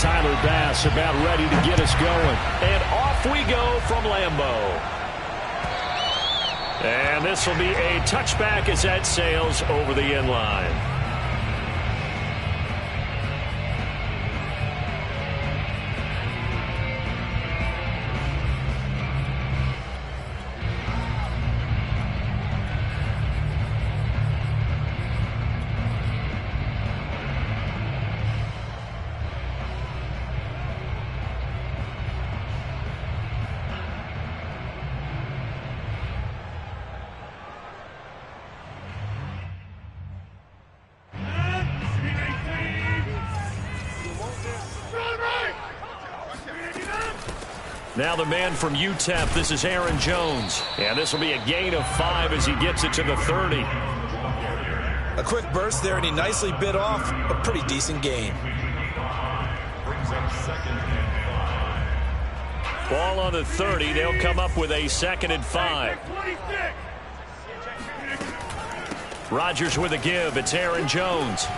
Tyler Bass about ready to get us going. And off we go from Lambeau. And this will be a touchback as that sails over the end line. Now the man from UTEP, this is Aaron Jones. And this will be a gain of 5 as he gets it to the 30. A quick burst there, and he nicely bit off a pretty decent gain. Ball on the 30. They'll come up with a 2nd and 5. Rodgers with a give. It's Aaron Jones.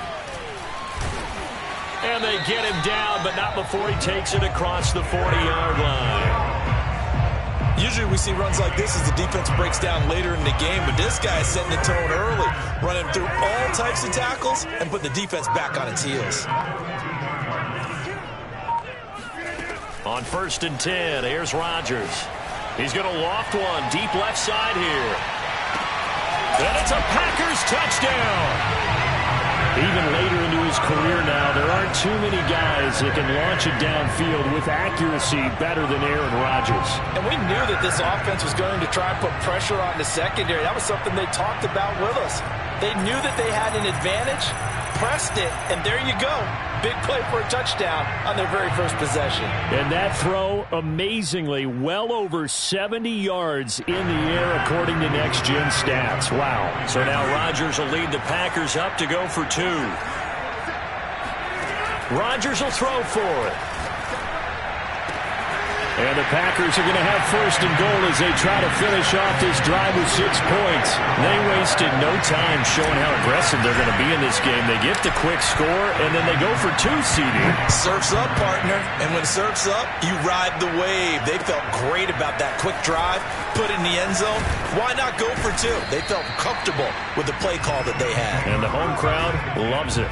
And they get him down, but not before he takes it across the 40-yard line. Usually we see runs like this as the defense breaks down later in the game, but this guy is setting the tone early, running through all types of tackles and put the defense back on its heels. On 1st and 10, here's Rodgers. He's going to loft one deep left side here. And it's a Packers touchdown. Even later into his career now, there aren't too many guys that can launch it downfield with accuracy better than Aaron Rodgers. And we knew that this offense was going to try and put pressure on the secondary. That was something they talked about with us. They knew that they had an advantage, pressed it, and there you go. Big play for a touchdown on their very first possession. And that throw, amazingly, well over 70 yards in the air according to Next Gen Stats. Wow. So now Rodgers will lead the Packers up to go for 2. Rodgers will throw for it. And the Packers are going to have 1st and goal as they try to finish off this drive with 6 points. They wasted no time showing how aggressive they're going to be in this game. They get the quick score, and then they go for 2, CD. Surf's up, partner. And when surf's up, you ride the wave. They felt great about that quick drive, put in the end zone. Why not go for 2? They felt comfortable with the play call that they had. And the home crowd loves it.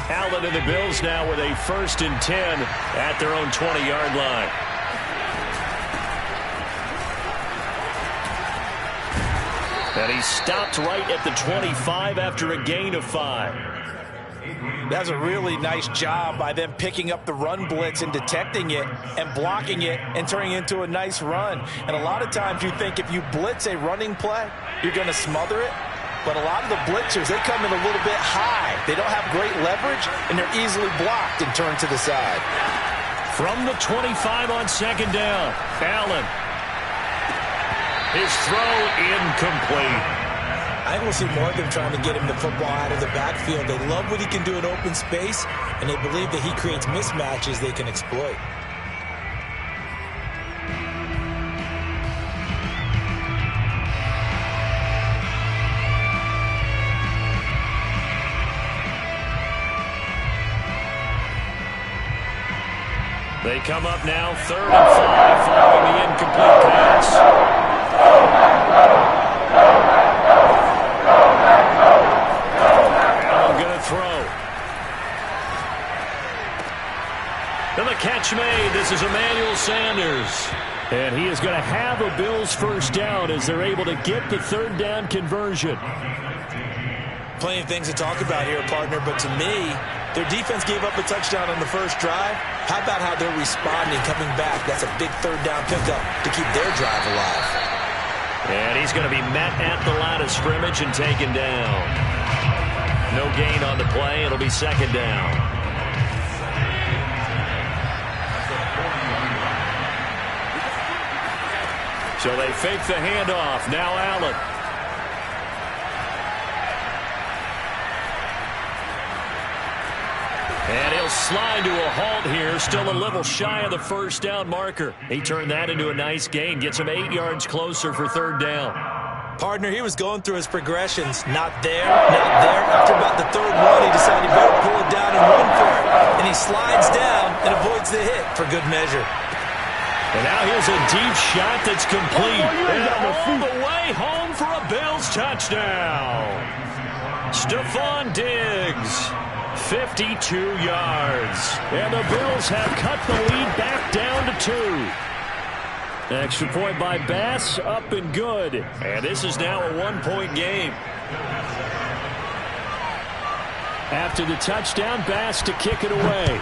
Allen and the Bills now with a 1st and 10 at their own 20-yard line. And he stopped right at the 25 after a gain of 5. That's a really nice job by them picking up the run blitz and detecting it and blocking it and turning it into a nice run. And a lot of times you think if you blitz a running play, you're going to smother it. But a lot of the blitzers, they come in a little bit high. They don't have great leverage, and they're easily blocked and turned to the side. From the 25 on 2nd down, Allen. His throw incomplete. I think we'll see more of them trying to get him the football out of the backfield. They love what he can do in open space, and they believe that he creates mismatches they can exploit. They come up now 3rd and 5 following the incomplete pass. Allen going to throw. And the catch made. This is Emmanuel Sanders. And he is going to have a Bills 1st down as they're able to get the 3rd down conversion. Plenty of things to talk about here, partner, but to me, their defense gave up a touchdown on the first drive. How about how they're responding, coming back? That's a big 3rd down pickup to keep their drive alive. And he's going to be met at the line of scrimmage and taken down. No gain on the play. It'll be 2nd down. So they fake the handoff. Now Allen. they'll slide to a halt here. Still a little shy of the first down marker. He turned that into a nice gain. Gets him 8 yards closer for third down. Partner, he was going through his progressions. Not there, not there. After about the third one, he decided he better pull it down and run for it. And he slides down and avoids the hit for good measure. And now here's a deep shot that's complete. And all the way home for a Bills touchdown. Stephon Diggs, 52 yards. And the Bills have cut the lead back down to 2. Extra point by Bass, up and good. And this is now a 1-point game. After the touchdown, Bass to kick it away.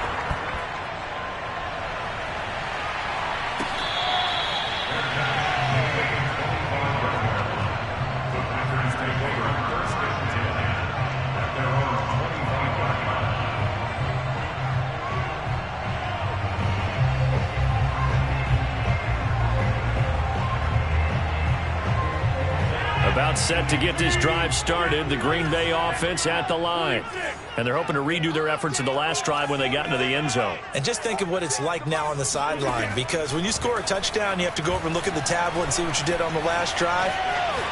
About set to get this drive started. The Green Bay offense at the line. And they're hoping to redo their efforts in the last drive when they got into the end zone. And just think of what it's like now on the sideline, because when you score a touchdown, you have to go over and look at the tablet and see what you did on the last drive.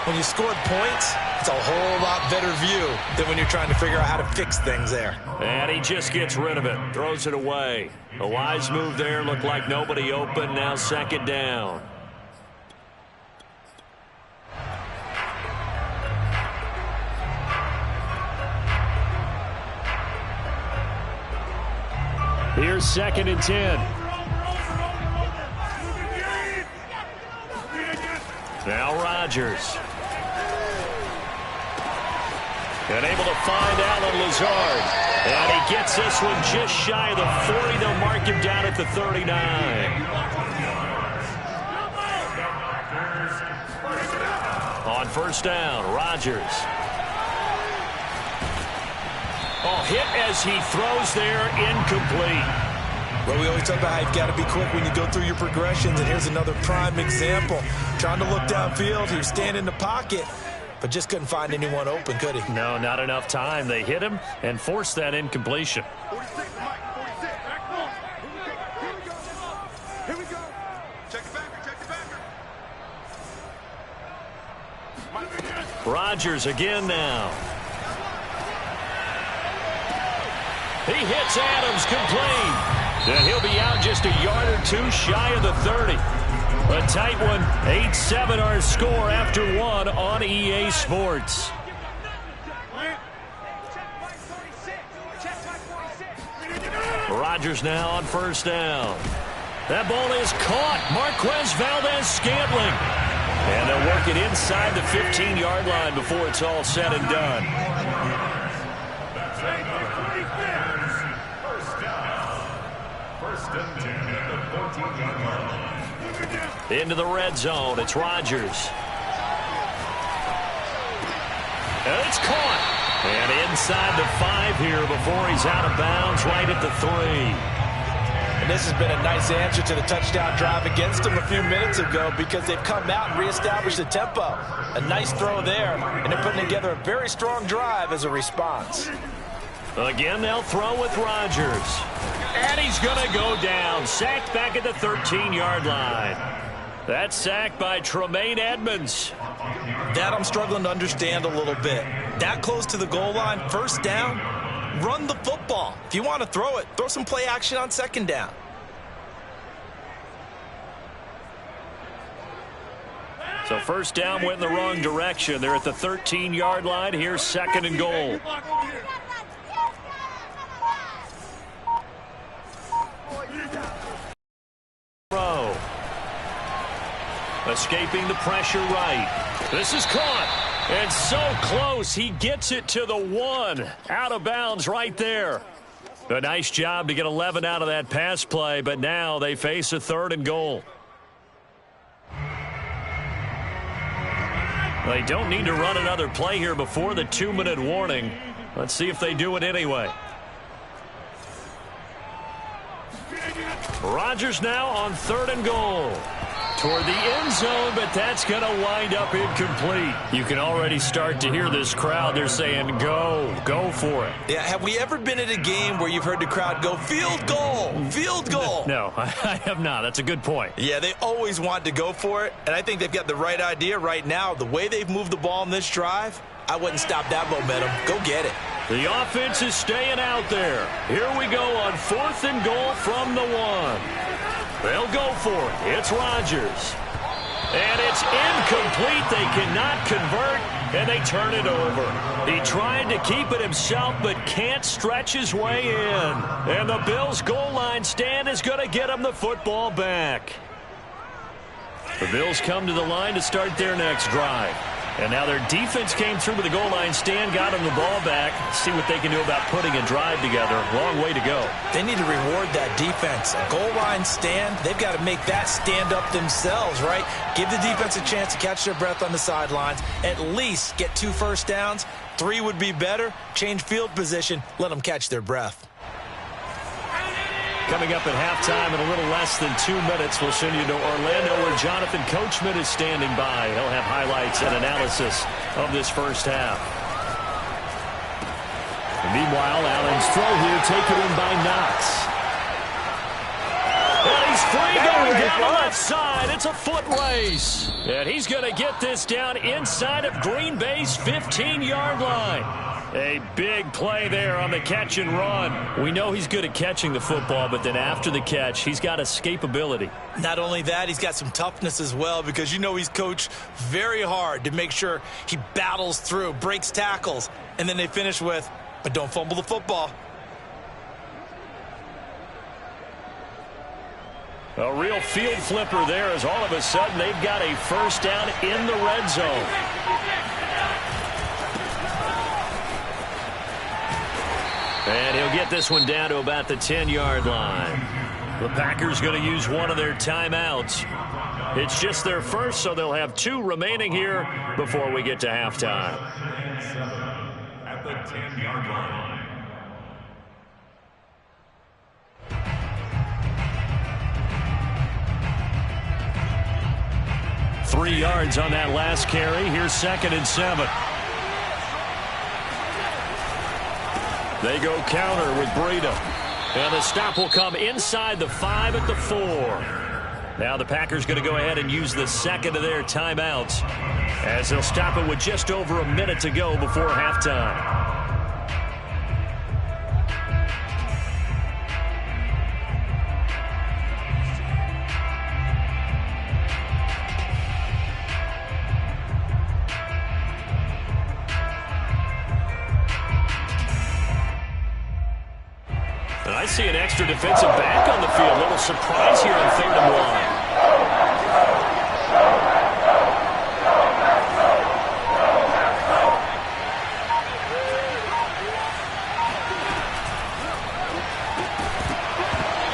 When you scored points, it's a whole lot better view than when you're trying to figure out how to fix things there. And he just gets rid of it, throws it away. A wise move there, looked like nobody open, now second down. Here's 2nd and 10. Now Rodgers. And able to find Allen Lazard. And he gets this one just shy of the 40. They'll mark him down at the 39. On first down, Rodgers. Oh, hit as he throws there, incomplete. Well, we always talk about how you've got to be quick when you go through your progressions, and here's another prime example. Trying to look downfield, he was standing in the pocket, but just couldn't find anyone open, could he? No, not enough time. They hit him and forced that incompletion. 46, Mike, 46. Here we go. Check the backer. Rodgers again now. He hits Adams complete. And he'll be out just a yard or two shy of the 30. A tight one. 8-7 our score after one on EA Sports. Rodgers now on first down. That ball is caught. Marquez Valdes-Scantling. And they'll work it inside the 15-yard line before it's all said and done. Into the red zone. It's Rodgers. And it's caught. And inside the 5 here before he's out of bounds right at the 3. And this has been a nice answer to the touchdown drive against them a few minutes ago, because they've come out and reestablished the tempo. A nice throw there, and they're putting together a very strong drive as a response. Again, they'll throw with Rodgers. And he's going to go down. Sacked back at the 13-yard line. That's sacked by Tremaine Edmunds. That I'm struggling to understand a little bit. That close to the goal line, first down, run the football. If you want to throw it, throw some play action on second down. So first down went in the wrong direction. They're at the 13-yard line. Here's 2nd and goal. Rowe. Escaping the pressure right. This is caught. And so close. He gets it to the 1. Out of bounds right there. A nice job to get 11 out of that pass play, but now they face a 3rd and goal. They don't need to run another play here before the 2-minute warning. Let's see if they do it anyway. Rodgers now on 3rd and goal. toward the end zone, but that's going to wind up incomplete. You can already start to hear this crowd. They're saying, go for it. Yeah, have we ever been at a game where you've heard the crowd go, field goal, field goal? No, I have not. That's a good point. Yeah, they always want to go for it, and I think they've got the right idea right now. The way they've moved the ball in this drive, I wouldn't stop that momentum. Go get it. The offense is staying out there. Here we go on 4th and goal from the 1. They'll go for it. It's Rodgers. And it's incomplete. They cannot convert, and they turn it over. He tried to keep it himself, but can't stretch his way in. And the Bills' goal line stand is going to get him the football back. The Bills come to the line to start their next drive. And now their defense came through with the goal line stand, got them the ball back. See what they can do about putting a drive together. Long way to go. They need to reward that defense. A goal line stand, they've got to make that stand up themselves, right? Give the defense a chance to catch their breath on the sidelines. At least get 2 first downs. 3 would be better. Change field position. Let them catch their breath. Coming up at halftime in a little less than 2 minutes, we'll send you to Orlando where Jonathan Coachman is standing by. He'll have highlights and analysis of this first half. And meanwhile, Allen's throw here taken in by Knox. And he's free going down the left side. It's a foot race. And he's going to get this down inside of Green Bay's 15-yard line. A big play there on the catch and run. We know he's good at catching the football, but then after the catch, he's got escapability. Not only that, he's got some toughness as well, because you know he's coached very hard to make sure he battles through, breaks tackles, and then they finish with, but don't fumble the football. A real field flipper there as all of a sudden they've got a first down in the red zone. And he'll get this one down to about the 10-yard line. The Packers going to use one of their timeouts. It's just their first, so they'll have 2 remaining here before we get to halftime. At the 10-yard line. 3 yards on that last carry. Here's 2nd and 7. They go counter with Breida. And the stop will come inside the 5 at the 4. Now the Packers going to go ahead and use the second of their timeouts as they'll stop it with just over a minute to go before halftime. I see an extra defensive back on the field. A little surprise here on 3rd and 1.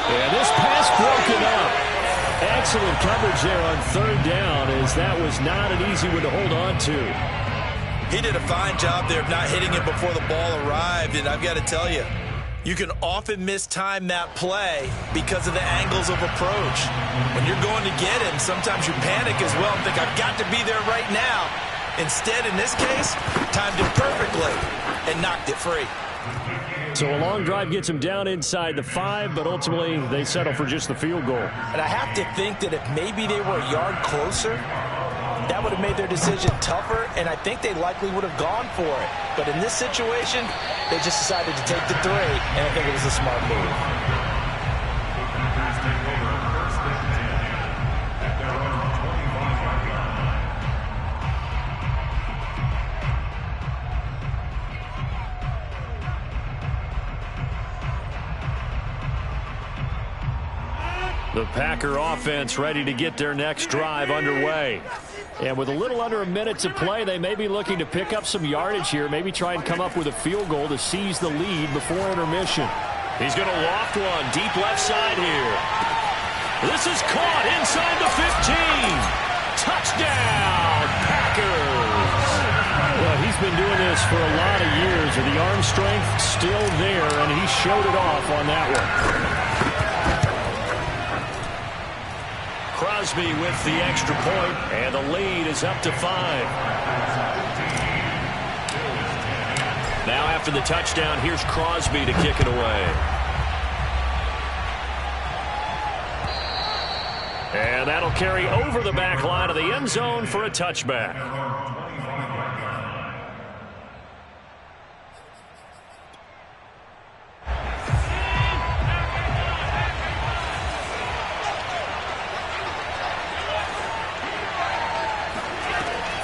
And this pass broken up. Excellent coverage there on 3rd down, as that was not an easy one to hold on to. He did a fine job there of not hitting it before the ball arrived, and I've got to tell you, you can often mistime that play because of the angles of approach. When you're going to get him, sometimes you panic as well and think, I've got to be there right now. Instead, in this case, timed it perfectly and knocked it free. So a long drive gets him down inside the 5, but ultimately they settle for just the field goal. And I have to think that if maybe they were a yard closer, that would have made their decision tougher, and I think they likely would have gone for it. But in this situation, they just decided to take the 3, and I think it was a smart move. The Packer offense ready to get their next drive underway. And with a little under a minute to play, they may be looking to pick up some yardage here, maybe try and come up with a field goal to seize the lead before intermission. He's going to loft one deep left side here. This is caught inside the 15. Touchdown, Packers. Well, he's been doing this for a lot of years, and the arm strength still there, and he showed it off on that one. Crosby with the extra point, and the lead is up to 5. Now after the touchdown, here's Crosby to kick it away. And that'll carry over the back line of the end zone for a touchback.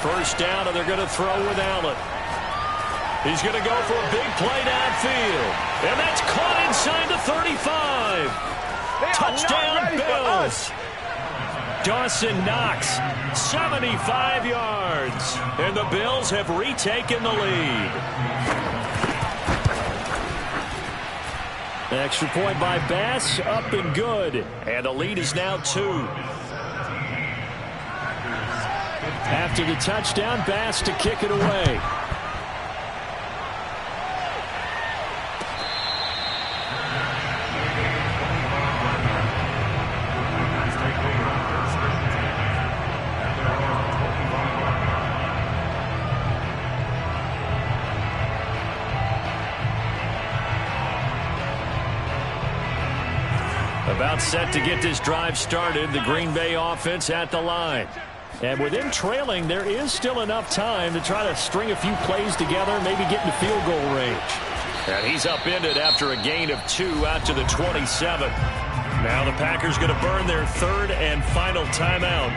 First down, and they're going to throw with Allen. He's going to go for a big play downfield. And that's caught inside the 35. Touchdown, Bills. Dawson Knox, 75 yards. And the Bills have retaken the lead. Extra point by Bass, up and good. And the lead is now 2. After the touchdown, Bass to kick it away. About set to get this drive started, the Green Bay offense at the line. And with them trailing, there is still enough time to try to string a few plays together, maybe get into field goal range. And he's upended after a gain of 2 out to the 27. Now the Packers going to burn their third and final timeout,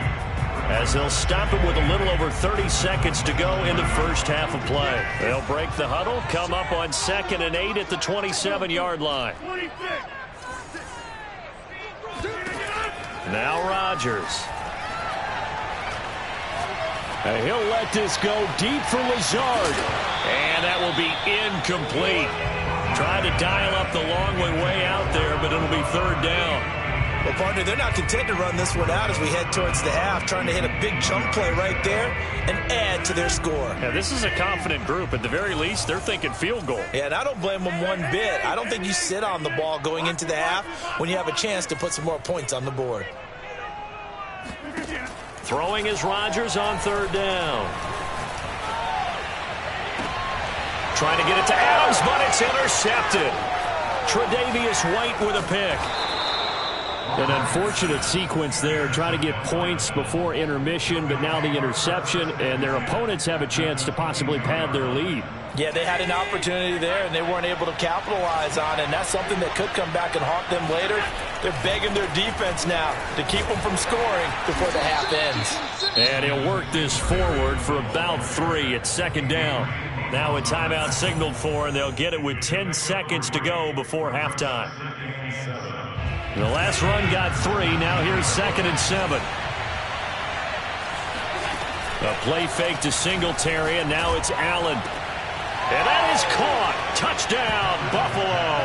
as they'll stop him with a little over 30 seconds to go in the first half of play. They'll break the huddle, come up on 2nd and 8 at the 27-yard line. Now Rodgers. And he'll let this go deep for Lazard. And that will be incomplete. Trying to dial up the long way out there, but it'll be 3rd down. Well, partner, they're not content to run this one out as we head towards the half, trying to hit a big chunk play right there and add to their score. Yeah, this is a confident group. At the very least, they're thinking field goal. Yeah, and I don't blame them one bit. I don't think you sit on the ball going into the half when you have a chance to put some more points on the board. Throwing is Rodgers on 3rd down. Trying to get it to Adams, but it's intercepted. Tre'Davious White with a pick. An unfortunate sequence there, trying to get points before intermission, but now the interception, and their opponents have a chance to possibly pad their lead. Yeah, they had an opportunity there, and they weren't able to capitalize on it, and that's something that could come back and haunt them later. They're begging their defense now to keep them from scoring before the half ends. And he'll work this forward for about 3 at 2nd down. Now a timeout signaled for, and they'll get it with 10 seconds to go before halftime. The last run got 3. Now here's 2nd and 7. A play fake to Singletary, and now it's Allen. And that is caught. Touchdown, Buffalo.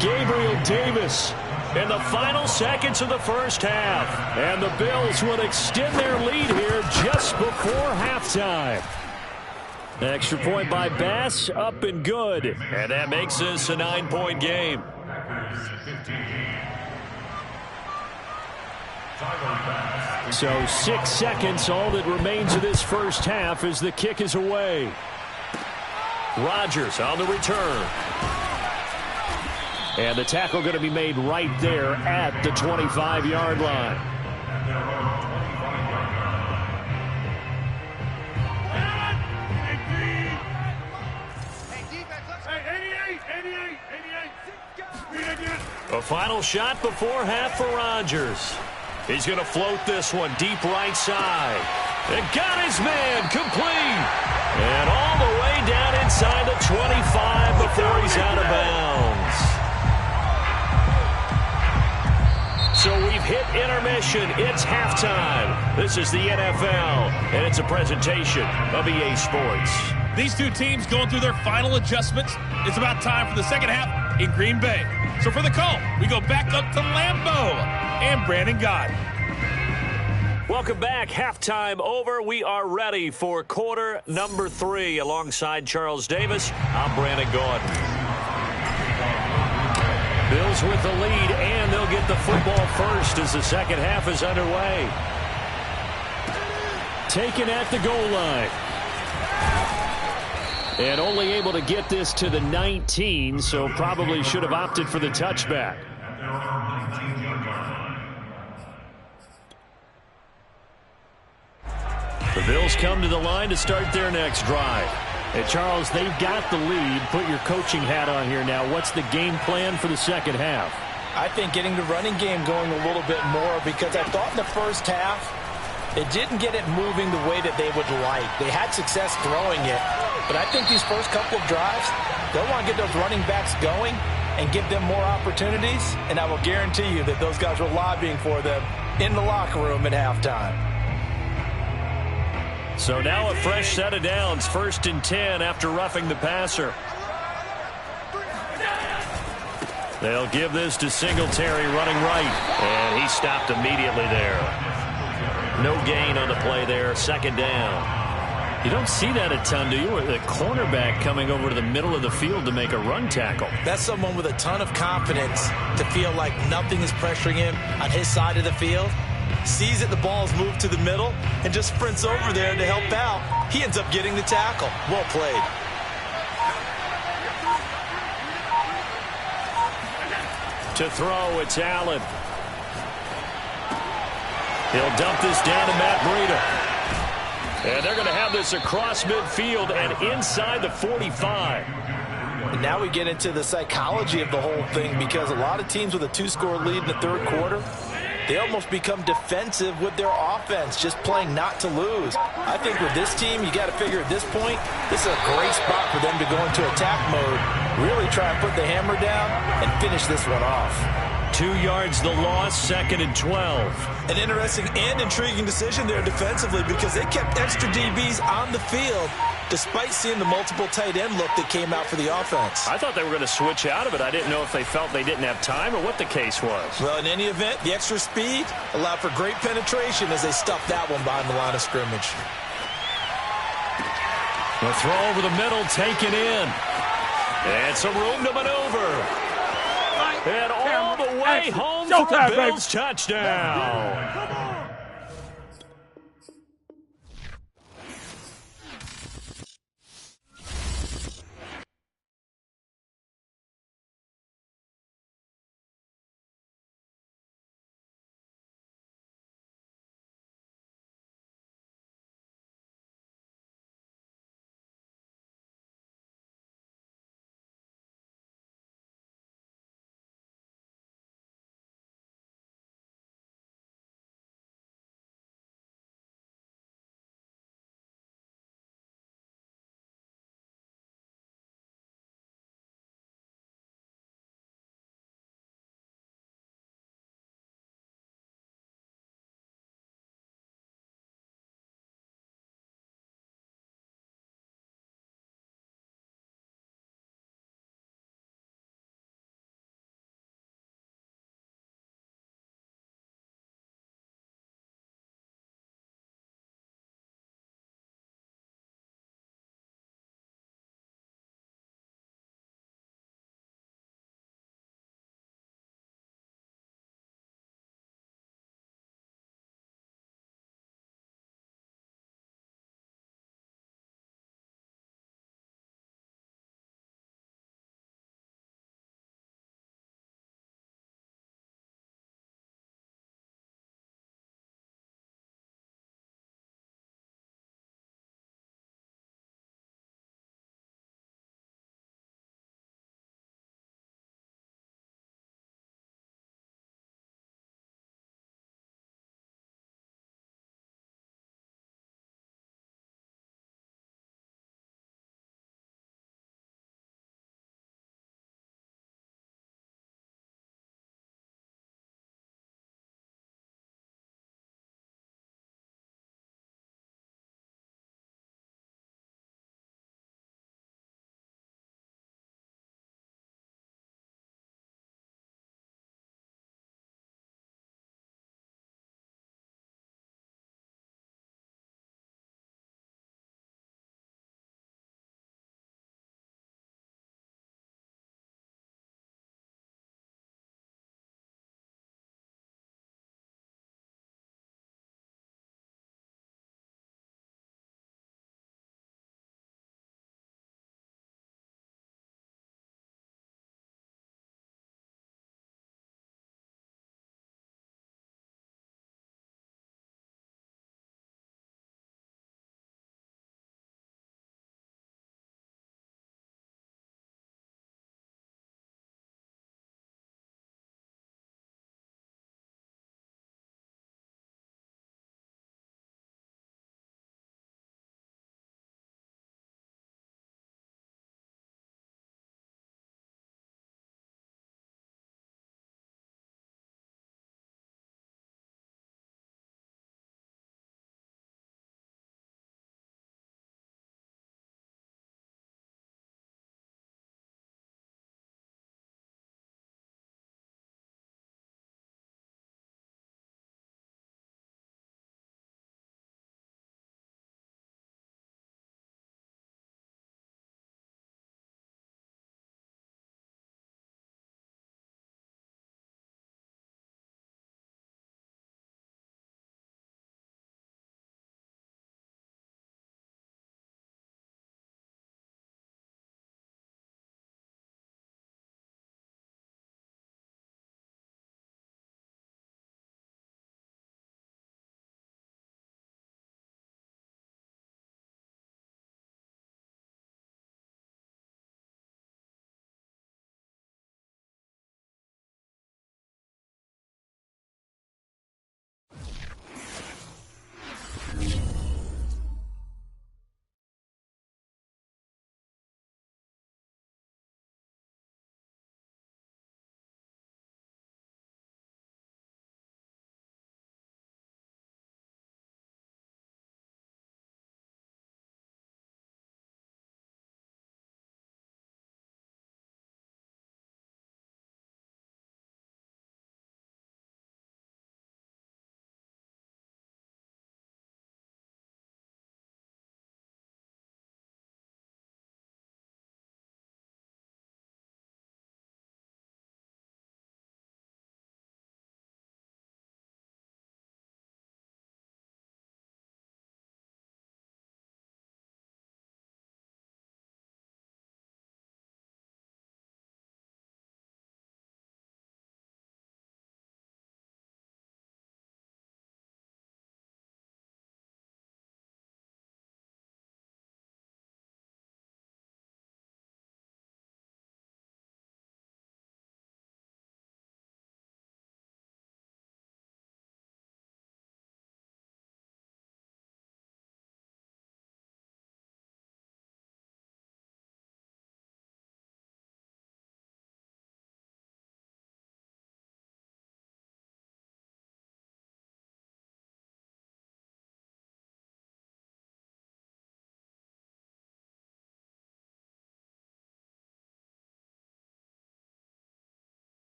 Gabriel Davis in the final seconds of the first half. And the Bills will extend their lead here just before halftime. Extra point by Bass, up and good. And that makes this a 9-point game. So 6 seconds, all that remains of this first half as the kick is away. Rodgers on the return. And the tackle going to be made right there at the 25-yard line. A final shot before half for Rodgers. He's going to float this one deep right side. And got his man complete. And all the way down inside the 25 before he's out of bounds. So we've hit intermission. It's halftime. This is the NFL, and it's a presentation of EA Sports. These two teams going through their final adjustments. It's about time for the second half in Green Bay. So for the call, we go back up to Lambeau and Brandon Gaudin. Welcome back. Halftime over. We are ready for quarter number 3. Alongside Charles Davis, I'm Brandon Gaudin. Bills Bills with the lead, and they'll get the football first as the second half is underway. Taken at the goal line. And only able to get this to the 19, so probably should have opted for the touchback. The Bills come to the line to start their next drive. Hey, Charles, they've got the lead. Put your coaching hat on here now. What's the game plan for the second half? I think getting the running game going a little bit more, because I thought in the first half it didn't get it moving the way that they would like. They had success throwing it, but I think these first couple of drives, they'll want to get those running backs going and give them more opportunities, and I will guarantee you that those guys were lobbying for them in the locker room at halftime. So now a fresh set of downs, 1st and 10 after roughing the passer. They'll give this to Singletary running right, and he stopped immediately there. No gain on the play there, 2nd down. You don't see that a ton, do you? The cornerback coming over to the middle of the field to make a run tackle. That's someone with a ton of confidence to feel like nothing is pressuring him on his side of the field. Sees that the ball's moved to the middle and just sprints over there to help out. He ends up getting the tackle. Well played. To throw, it's Allen. He'll dump this down to Matt Breida. And they're going to have this across midfield and inside the 45. And now we get into the psychology of the whole thing, because a lot of teams with a 2-score lead in the third quarter, they almost become defensive with their offense, just playing not to lose. I think with this team, you got to figure at this point, this is a great spot for them to go into attack mode, really try and put the hammer down and finish this one off. 2 yards the loss, 2nd and 12. An interesting and intriguing decision there defensively, because they kept extra DBs on the field despite seeing the multiple tight end look that came out for the offense. I thought they were going to switch out of it. I didn't know if they felt they didn't have time or what the case was. Well, in any event, the extra speed allowed for great penetration as they stuffed that one behind the line of scrimmage. The throw over the middle, taken in. And some room to maneuver. And all the way home for a Bills touchdown.